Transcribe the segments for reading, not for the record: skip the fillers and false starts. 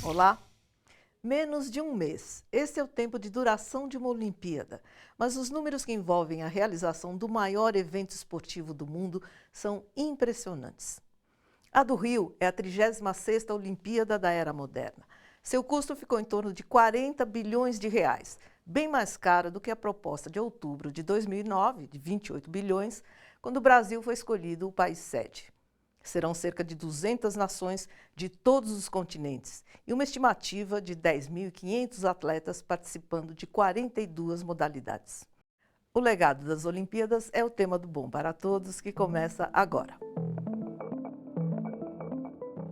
Olá! Menos de um mês. Esse é o tempo de duração de uma Olimpíada. Mas os números que envolvem a realização do maior evento esportivo do mundo são impressionantes. A do Rio é a 36ª Olimpíada da Era Moderna. Seu custo ficou em torno de 40 bilhões de reais, bem mais cara do que a proposta de outubro de 2009, de 28 bilhões, quando o Brasil foi escolhido o país sede. Serão cerca de 200 nações de todos os continentes e uma estimativa de 10.500 atletas participando de 42 modalidades. O legado das Olimpíadas é o tema do Bom para Todos, que começa agora.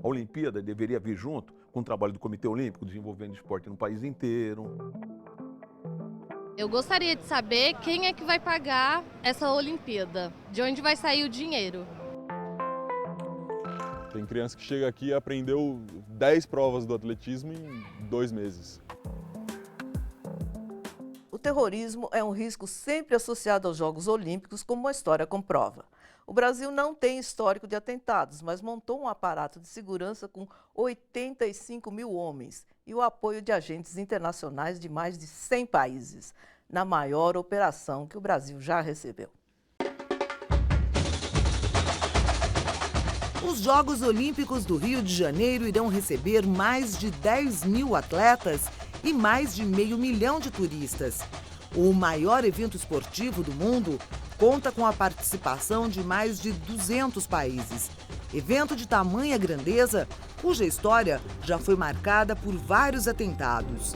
A Olimpíada deveria vir junto com o trabalho do Comitê Olímpico, desenvolvendo esporte no país inteiro. Eu gostaria de saber quem é que vai pagar essa Olimpíada, de onde vai sair o dinheiro. Tem criança que chega aqui e aprendeu 10 provas do atletismo em 2 meses. O terrorismo é um risco sempre associado aos Jogos Olímpicos, como a história comprova. O Brasil não tem histórico de atentados, mas montou um aparato de segurança com 85 mil homens e o apoio de agentes internacionais de mais de 100 países, na maior operação que o Brasil já recebeu. Os Jogos Olímpicos do Rio de Janeiro irão receber mais de 10 mil atletas e mais de 500 mil de turistas. O maior evento esportivo do mundo conta com a participação de mais de 200 países. Evento de tamanha grandeza, cuja história já foi marcada por vários atentados.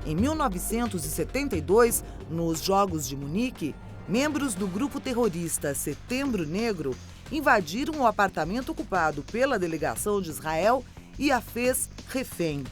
Em 1972, nos Jogos de Munique, membros do grupo terrorista Setembro Negro invadiram o apartamento ocupado pela delegação de Israel e a fez refém.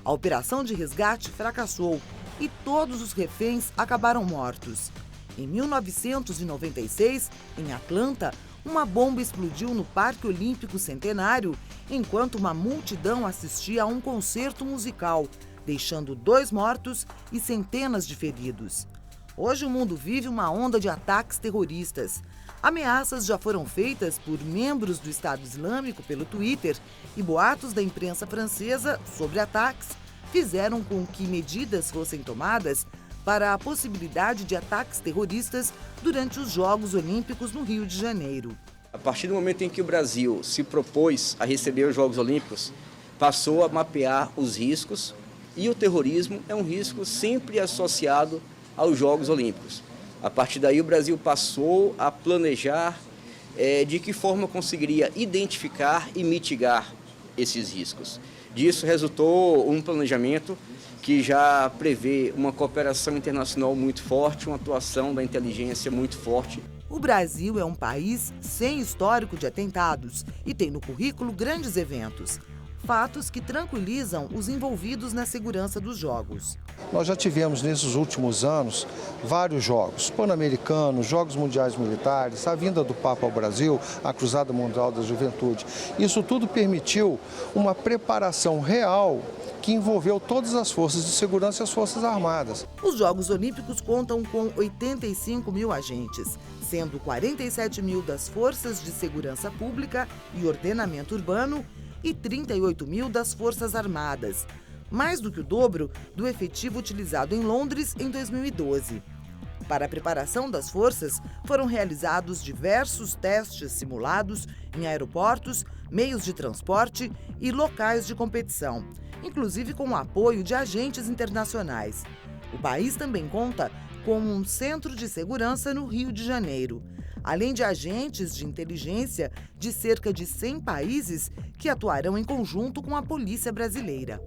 A operação de resgate fracassou e todos os reféns acabaram mortos. Em 1996, em Atlanta, uma bomba explodiu no Parque Olímpico Centenário enquanto uma multidão assistia a um concerto musical, deixando 2 mortos e centenas de feridos. Hoje o mundo vive uma onda de ataques terroristas. Ameaças já foram feitas por membros do Estado Islâmico pelo Twitter e boatos da imprensa francesa sobre ataques fizeram com que medidas fossem tomadas para a possibilidade de ataques terroristas durante os Jogos Olímpicos no Rio de Janeiro. A partir do momento em que o Brasil se propôs a receber os Jogos Olímpicos, passou a mapear os riscos e o terrorismo é um risco sempre associado aos Jogos Olímpicos. A partir daí o Brasil passou a planejar de que forma conseguiria identificar e mitigar esses riscos. Disso resultou um planejamento que já prevê uma cooperação internacional muito forte, uma atuação da inteligência muito forte. O Brasil é um país sem histórico de atentados e tem no currículo grandes eventos. Fatos que tranquilizam os envolvidos na segurança dos Jogos. Nós já tivemos nesses últimos anos vários jogos, Pan-Americanos, Jogos Mundiais Militares, a vinda do Papa ao Brasil, a Cruzada Mundial da Juventude. Isso tudo permitiu uma preparação real que envolveu todas as forças de segurança e as forças armadas. Os Jogos Olímpicos contam com 85 mil agentes, sendo 47 mil das forças de segurança pública e ordenamento urbano e 38 mil das Forças Armadas, mais do que o dobro do efetivo utilizado em Londres em 2012. Para a preparação das forças, foram realizados diversos testes simulados em aeroportos, meios de transporte e locais de competição, inclusive com o apoio de agentes internacionais. O país também conta com um centro de segurança no Rio de Janeiro, além de agentes de inteligência de cerca de 100 países que atuarão em conjunto com a Polícia Brasileira.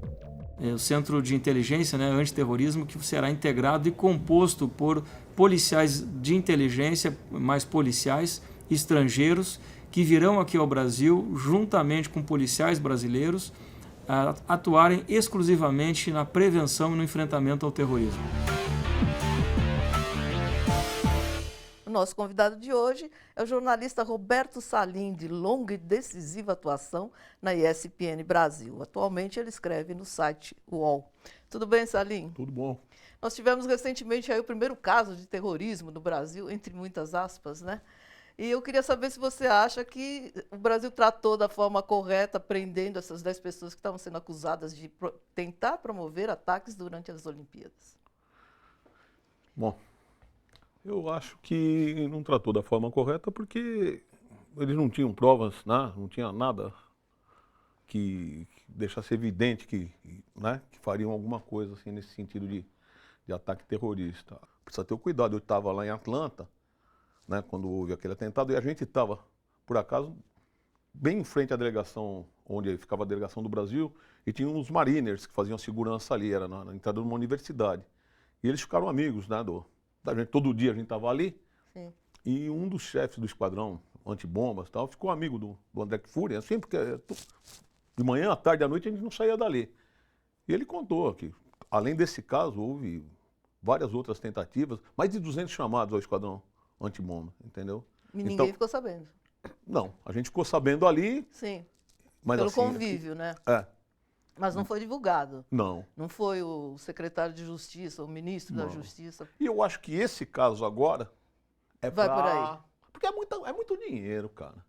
O Centro de Inteligência, Antiterrorismo, que será integrado e composto por policiais de inteligência, mais policiais estrangeiros, que virão aqui ao Brasil, juntamente com policiais brasileiros, atuarem exclusivamente na prevenção e no enfrentamento ao terrorismo. Nosso convidado de hoje é o jornalista Roberto Salim, de longa e decisiva atuação na ESPN Brasil. Atualmente ele escreve no site UOL. Tudo bem, Salim? Tudo bom. Nós tivemos recentemente aí o primeiro caso de terrorismo no Brasil, entre muitas aspas, né? E eu queria saber se você acha que o Brasil tratou da forma correta, prendendo essas 10 pessoas que estavam sendo acusadas de tentar promover ataques durante as Olimpíadas. Bom, eu acho que não tratou da forma correta porque eles não tinham provas, né? Não tinha nada que deixasse evidente né, que fariam alguma coisa assim, nesse sentido de ataque terrorista. Precisa ter cuidado. Eu estava lá em Atlanta, né, quando houve aquele atentado, e a gente estava, por acaso, bem em frente à delegação, onde ficava a delegação do Brasil, e tinha uns mariners que faziam segurança ali, era na entrada de uma universidade. E eles ficaram amigos, né, da gente. Todo dia a gente estava ali. Sim. E um dos chefes do esquadrão antibombas e tal, ficou amigo do André Kfouri, assim, porque de manhã, à tarde, à noite a gente não saía dali. E ele contou que, além desse caso, houve várias outras tentativas, mais de 200 chamados ao esquadrão antibomba, entendeu? E ninguém Então, ficou sabendo. não, a gente ficou sabendo ali, Sim, mas pelo assim, convívio, né? É, Mas não foi divulgado. não. Não foi o secretário de Justiça, o ministro da Não. Justiça. E eu acho que esse caso agora é Vai por pra... aí. Porque é muito dinheiro, cara.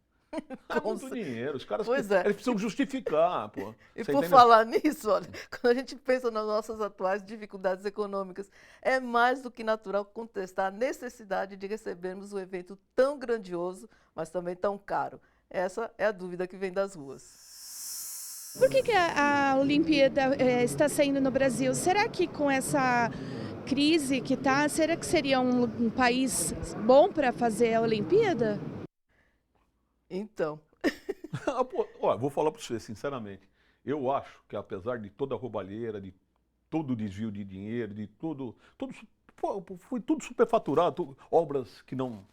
É Com muito dinheiro. Os caras Pois é. eles precisam justificar, pô. E Você por entendeu? falar nisso, olha, quando a gente pensa nas nossas atuais dificuldades econômicas, é mais do que natural contestar a necessidade de recebermos um evento tão grandioso, mas também tão caro. Essa é a dúvida que vem das ruas. Por que a Olimpíada está saindo no Brasil? Será que com essa crise que está, será que seria um país bom para fazer a Olimpíada? Então, Pô, ó, vou falar para você, sinceramente. Eu acho que apesar de toda a roubalheira, de todo o desvio de dinheiro, de foi tudo superfaturado, obras que não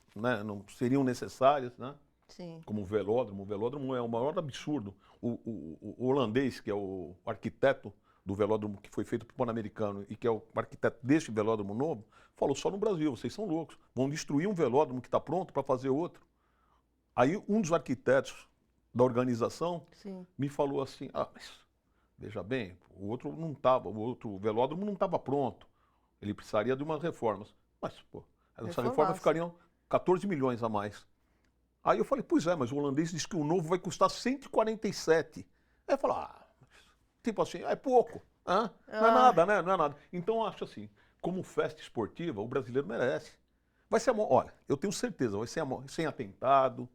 seriam necessárias, né? sim, Como o velódromo. O velódromo é o maior absurdo. O holandês, que é o arquiteto do velódromo que foi feito para o Pan-Americano e que é o arquiteto deste velódromo novo, falou: só no Brasil, vocês são loucos, vão destruir um velódromo que está pronto para fazer outro. Aí um dos arquitetos da organização sim. me falou assim: mas veja bem, o outro velódromo não estava pronto, ele precisaria de umas reformas. Mas, pô, essa reforma ficariam 14 milhões a mais. Aí eu falei: pois é, mas o holandês disse que o novo vai custar 147. Aí eu falei: tipo assim, é pouco, não é nada, né? Não é nada. Então eu acho assim, como festa esportiva, o brasileiro merece. Vai ser, olha, eu tenho certeza, vai ser sem atentado,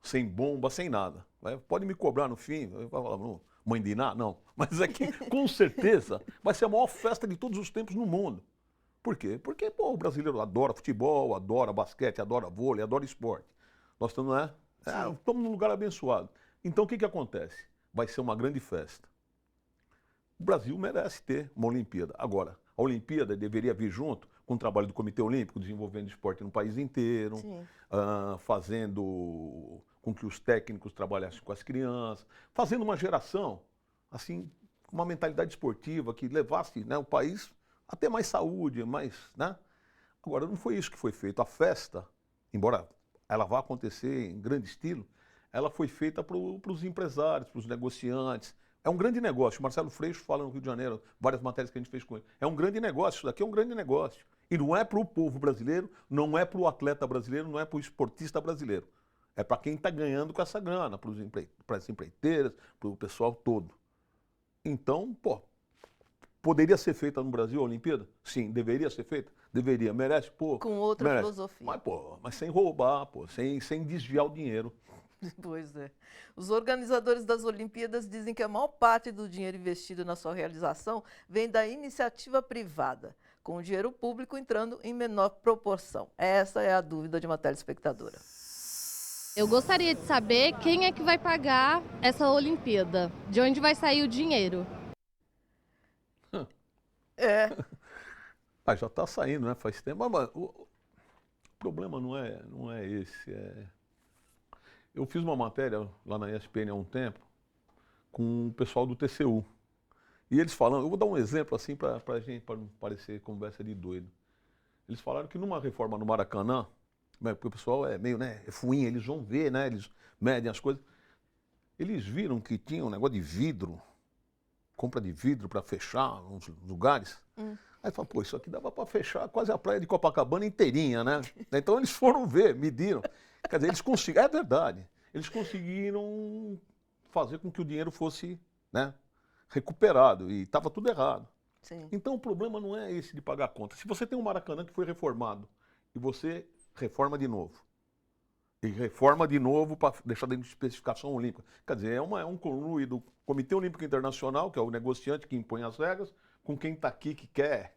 sem bomba, sem nada. Pode me cobrar no fim, vai falar: mãe de Iná? Não. Mas é que, com certeza, vai ser a maior festa de todos os tempos no mundo. Por quê? Porque, pô, o brasileiro adora futebol, adora basquete, adora vôlei, adora esporte. Nós estamos, estamos num lugar abençoado. Então, o que acontece? Vai ser uma grande festa. O Brasil merece ter uma Olimpíada. Agora, a Olimpíada deveria vir junto com o trabalho do Comitê Olímpico, desenvolvendo esporte no país inteiro, fazendo com que os técnicos trabalhassem com as crianças, fazendo uma geração, assim, com uma mentalidade esportiva que levasse, né, o país a ter mais saúde, mais, né? Agora, não foi isso que foi feito. A festa, embora ela vá acontecer em grande estilo, ela foi feita para os empresários, para os negociantes. É um grande negócio. O Marcelo Freixo fala no Rio de Janeiro, várias matérias que a gente fez com ele. É um grande negócio, isso daqui é um grande negócio. E não é para o povo brasileiro, não é para o atleta brasileiro, não é para o esportista brasileiro. É para quem está ganhando com essa grana, para as empreiteiras, para o pessoal todo. Então, pô, poderia ser feita no Brasil a Olimpíada? Sim. Deveria ser feita? Deveria. Merece? Pô, Com outra merece. filosofia. Mas sem roubar, pô, sem desviar o dinheiro. Pois é. Os organizadores das Olimpíadas dizem que a maior parte do dinheiro investido na sua realização vem da iniciativa privada, com o dinheiro público entrando em menor proporção. Essa é a dúvida de uma telespectadora. Eu gostaria de saber quem é que vai pagar essa Olimpíada, de onde vai sair o dinheiro. Já está saindo, né? Faz tempo. Mas o problema não é esse. Eu fiz uma matéria lá na ESPN há um tempo com o pessoal do TCU. E eles falando, eu vou dar um exemplo assim para não parecer conversa de doido. Eles falaram que numa reforma no Maracanã, porque o pessoal é meio, né, fuinha, eles vão ver, né, eles medem as coisas. Eles viram que tinha um negócio de vidro, compra de vidro para fechar uns lugares. Aí falaram: pô, isso aqui dava para fechar quase a praia de Copacabana inteirinha, né? Então eles foram ver, mediram. Quer dizer, eles conseguiram, é verdade, eles conseguiram fazer com que o dinheiro fosse, né, recuperado e estava tudo errado. Sim. Então o problema não é esse de pagar a conta. Se você tem um Maracanã que foi reformado e você reforma de novo, e reforma de novo para deixar dentro de especificação olímpica, quer dizer, é um conluio do Comitê Olímpico Internacional, que é o negociante que impõe as regras, com quem está aqui que quer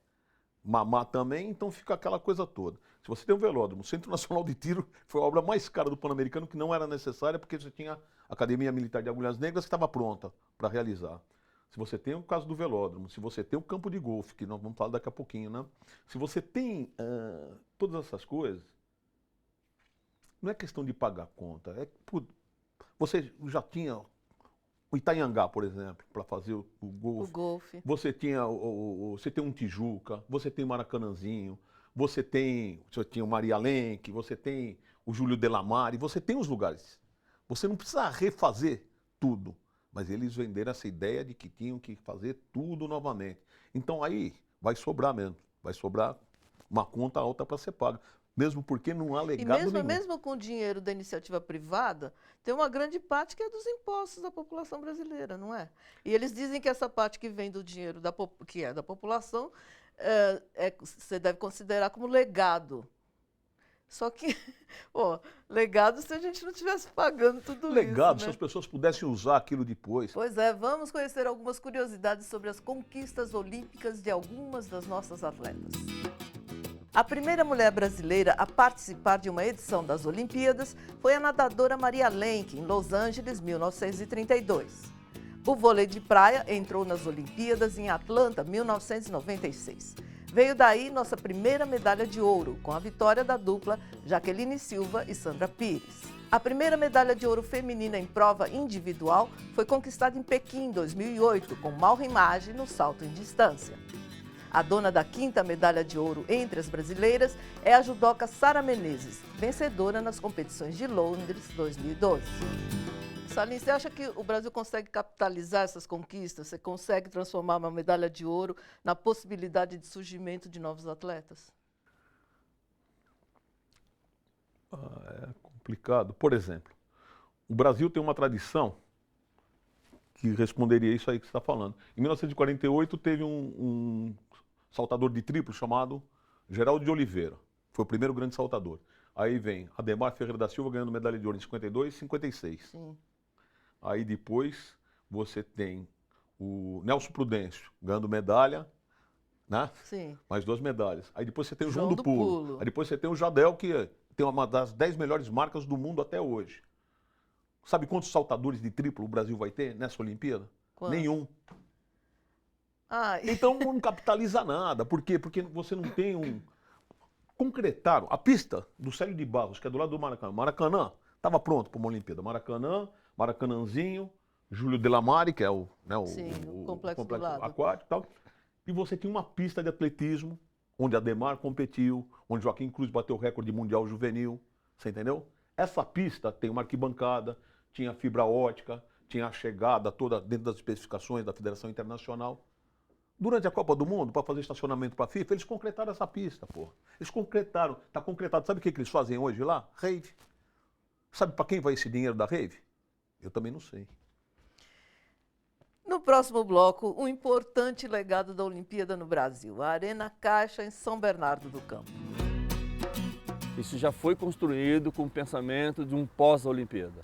mamar também, então fica aquela coisa toda. Se você tem um velódromo, o Centro Nacional de Tiro foi a obra mais cara do Pan-Americano, que não era necessária, porque você tinha a Academia Militar de Agulhas Negras que estava pronta para realizar. Se você tem o caso do velódromo, se você tem o campo de golfe, que nós vamos falar daqui a pouquinho, né? Se você tem todas essas coisas, não é questão de pagar conta. Você já tinha o Itanhangá, por exemplo, para fazer o golfe. O golfe. Você tinha você tem um Tijuca, você tem o Maracanãzinho, você tinha o Maria Lenk, você tem o Júlio Delamare, você tem os lugares. Você não precisa refazer tudo. Mas eles venderam essa ideia de que tinham que fazer tudo novamente. Então aí vai sobrar mesmo. Vai sobrar uma conta alta para ser paga. Mesmo porque não há legado nenhum. Mesmo com o dinheiro da iniciativa privada, tem uma grande parte que é dos impostos da população brasileira, não é? E eles dizem que essa parte que vem do dinheiro que é da população, você deve considerar como legado. Só que, legado se a gente não estivesse pagando tudo isso. Legado, né? se as pessoas pudessem usar aquilo depois. Pois é, vamos conhecer algumas curiosidades sobre as conquistas olímpicas de algumas das nossas atletas. A primeira mulher brasileira a participar de uma edição das Olimpíadas foi a nadadora Maria Lenk, em Los Angeles, 1932. O vôlei de praia entrou nas Olimpíadas em Atlanta, 1996. Veio daí nossa primeira medalha de ouro, com a vitória da dupla Jaqueline Silva e Sandra Pires. A primeira medalha de ouro feminina em prova individual foi conquistada em Pequim, em 2008, com Maureen Maggi no salto em distância. A dona da quinta medalha de ouro entre as brasileiras é a judoca Sara Menezes, vencedora nas competições de Londres 2012. Salim, você acha que o Brasil consegue capitalizar essas conquistas? Você consegue transformar uma medalha de ouro na possibilidade de surgimento de novos atletas? É complicado. Por exemplo, o Brasil tem uma tradição que responderia isso aí que você está falando. Em 1948 teve um saltador de triplo chamado Geraldo de Oliveira. Foi o primeiro grande saltador. Aí vem Ademar Ferreira da Silva ganhando medalha de ouro em 52 e 56. Sim. Aí depois você tem o Nelson Prudêncio ganhando medalha, né? Sim. Mais 2 medalhas. Aí depois você tem o João João do do Pulo. Pulo. Aí depois você tem o Jadel, que tem uma das 10 melhores marcas do mundo até hoje. Sabe quantos saltadores de triplo o Brasil vai ter nessa Olimpíada? Quantos? Nenhum. Ah, Então não capitaliza nada. Por quê? Porque você não tem concretaram. A pista do Célio de Barros, que é do lado do Maracanã. Maracanã estava pronto para uma Olimpíada. Maracanã, Maracanãzinho, Júlio Delamare, que é o complexo do lado. aquático e tal. E você tem uma pista de atletismo, onde Ademar competiu, onde Joaquim Cruz bateu o recorde mundial juvenil. Você entendeu? Essa pista tem uma arquibancada, tinha fibra ótica, tinha a chegada toda dentro das especificações da Federação Internacional. Durante a Copa do Mundo, para fazer estacionamento para a FIFA, eles concretaram essa pista, pô. Eles concretaram, está concretado. Sabe o que eles fazem hoje lá? Rave. Sabe para quem vai esse dinheiro da rave? Eu também não sei. No próximo bloco, um importante legado da Olimpíada no Brasil, a Arena Caixa em São Bernardo do Campo. Isso já foi construído com o pensamento de um pós-Olimpíada.